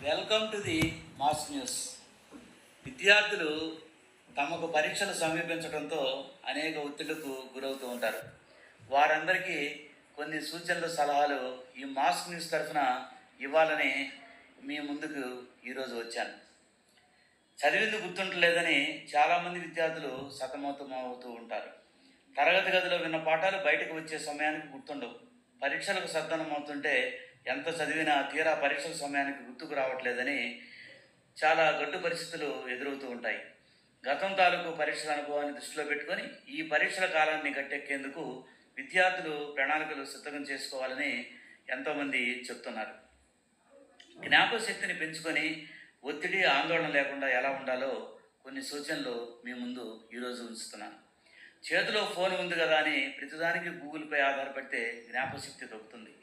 Welcome to the mass news. విద్యార్థులు తమకు పరీక్షలు సమీపించడంతో అనేక ఒత్తిళ్లకు గురవుతూ ఉంటారు. వారందరికీ కొన్ని సూచనలు, సలహాలు ఈ మాస్ న్యూస్ తరఫున ఇవ్వాలని మీ ముందుకు ఈరోజు వచ్చాను. చదివింది గుర్తుంటలేదని చాలామంది విద్యార్థులు సతమతమవుతూ ఉంటారు. తరగతి గదిలో విన్న పాఠాలు బయటకు వచ్చే సమయానికి గుర్తుండవు. పరీక్షలకు సద్దనమవుతుంటే ఎంత చదివినా తీరా పరీక్షల సమయానికి గుర్తుకు రావట్లేదని చాలా గడ్డు పరిస్థితులు ఎదురవుతూ ఉంటాయి. గతం తాలూకు పరీక్షల అనుభవాన్ని దృష్టిలో పెట్టుకొని ఈ పరీక్షల కాలాన్ని గట్టెక్కేందుకు విద్యార్థులు ప్రణాళికలు సిద్ధం చేసుకోవాలని ఎంతోమంది చెప్తున్నారు. జ్ఞాపక శక్తిని పెంచుకొని ఒత్తిడి, ఆందోళన లేకుండా ఎలా ఉండాలో కొన్ని సూచనలు మీ ముందు ఈరోజు ఉంచుతున్నాను. చేతిలో ఫోన్ ఉంది కదా అని ప్రతిదానికి గూగుల్పై ఆధారపడితే జ్ఞాపకశక్తి దొరుకుతుంది.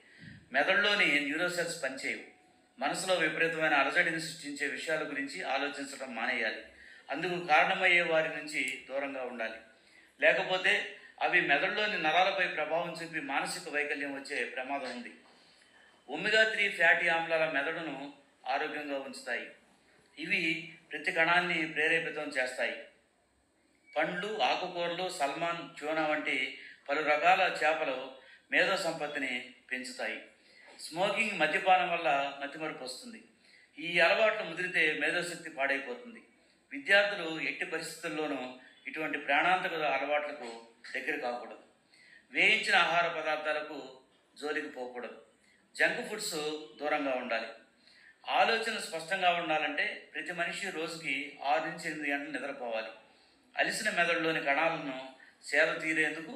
మెదడులోని న్యూరోసెల్స్ పనిచేయవు. మనసులో విపరీతమైన అలజడిని సృష్టించే విషయాల గురించి ఆలోచించడం మానేయాలి. అందుకు కారణమయ్యే వారి నుంచి దూరంగా ఉండాలి. లేకపోతే అవి మెదడులోని నరాలపై ప్రభావం చూపి మానసిక వైకల్యం వచ్చే ప్రమాదం ఉంది. ఒమేగా-3 ఫ్యాటీ ఆమ్లాల మెదడును ఆరోగ్యంగా ఉంచుతాయి. ఇవి ప్రతి కణాన్ని ప్రేరేపితం చేస్తాయి. పండ్లు, ఆకుకూరలు, సల్మాన్, ట్యూనా వంటి పలు రకాల చేపలు మేధో సంపత్తిని పెంచుతాయి. స్మోకింగ్, మద్యపానం వల్ల మతిమరుపు వస్తుంది. ఈ అలవాట్లు ముదిరితే మేధోశక్తి పాడైపోతుంది. విద్యార్థులు ఎట్టి పరిస్థితుల్లోనూ ఇటువంటి ప్రాణాంతక అలవాట్లకు దగ్గర కాకూడదు. వేయించిన ఆహార పదార్థాలకు జోలికి పోకూడదు. జంక్ ఫుడ్స్ దూరంగా ఉండాలి. ఆలోచన స్పష్టంగా ఉండాలంటే ప్రతి మనిషి రోజుకి 6 నుంచి 8 గంటలు నిద్రపోవాలి. అలిసిన మెదడులోని కణాలను సేద తీరేందుకు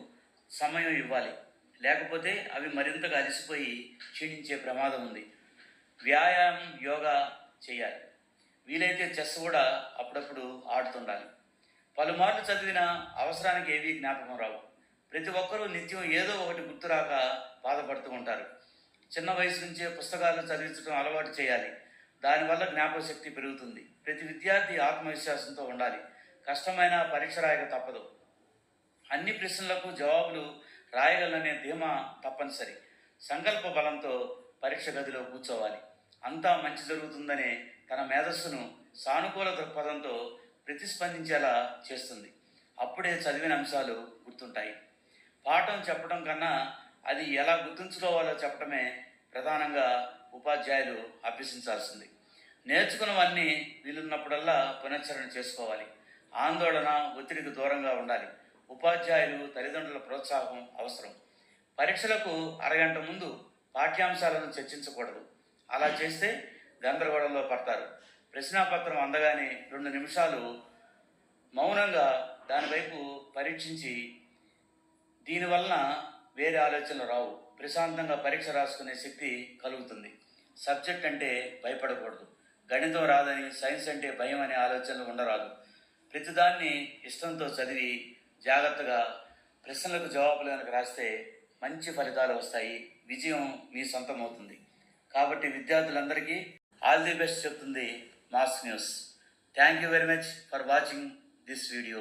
సమయం ఇవ్వాలి. లేకపోతే అవి మరింతగా అలసిపోయి క్షీణించే ప్రమాదం ఉంది. వ్యాయామం, యోగా చేయాలి. వీలైతే చెస్ కూడా అప్పుడప్పుడు ఆడుతుండాలి. పలుమార్లు చదివిన అవసరానికి ఏవీ జ్ఞాపకం రావు. ప్రతి ఒక్కరూ నిత్యం ఏదో ఒకటి గుర్తురాక బాధపడుతూ ఉంటారు. చిన్న వయసు నుంచే పుస్తకాలు చదివించడం అలవాటు చేయాలి. దానివల్ల జ్ఞాపక శక్తి పెరుగుతుంది. ప్రతి విద్యార్థి ఆత్మవిశ్వాసంతో ఉండాలి. కష్టమైన పరీక్ష రాయక తప్పదు. అన్ని ప్రశ్నలకు జవాబులు రాయగలనే ధీమా తప్పనిసరి. సంకల్ప బలంతో పరీక్ష గదిలో కూర్చోవాలి. అంతా మంచి జరుగుతుందనే తన మేధస్సును సానుకూల దృక్పథంతో ప్రతిస్పందించేలా చేస్తుంది. అప్పుడే చదివిన అంశాలు గుర్తుంటాయి. పాఠం చెప్పడం కన్నా అది ఎలా గుర్తుంచుకోవాలో చెప్పడమే ప్రధానంగా ఉపాధ్యాయులు అభ్యసించాల్సింది. నేర్చుకున్నవన్నీ వీలున్నప్పుడల్లా పునశ్చరణ చేసుకోవాలి. ఆందోళన, ఒత్తిడికి దూరంగా ఉండాలి. ఉపాధ్యాయులు, తల్లిదండ్రుల ప్రోత్సాహం అవసరం. పరీక్షలకు అరగంట ముందు పాఠ్యాంశాలను చర్చించకూడదు. అలా చేస్తే గందరగోళంలో పడతారు. ప్రశ్నాపత్రం అందగానే 2 నిమిషాలు మౌనంగా దానివైపు పరీక్షించి దీనివలన వేరే ఆలోచనలు రావు. ప్రశాంతంగా పరీక్ష రాసుకునే శక్తి కలుగుతుంది. సబ్జెక్ట్ అంటే భయపడకూడదు. గణితం రాదని, సైన్స్ అంటే భయం అనే ఆలోచనలు ఉండరాదు. ప్రతిదాన్ని ఇష్టంతో చదివి జాగ్రత్తగా ప్రశ్నలకు జవాబులు కనుక రాస్తే మంచి ఫలితాలు వస్తాయి. విజయం మీ సొంతం అవుతుంది. కాబట్టి విద్యార్థులందరికీ ఆల్ ది బెస్ట్ చెప్తుంది mass news. Thank you very much for watching this video.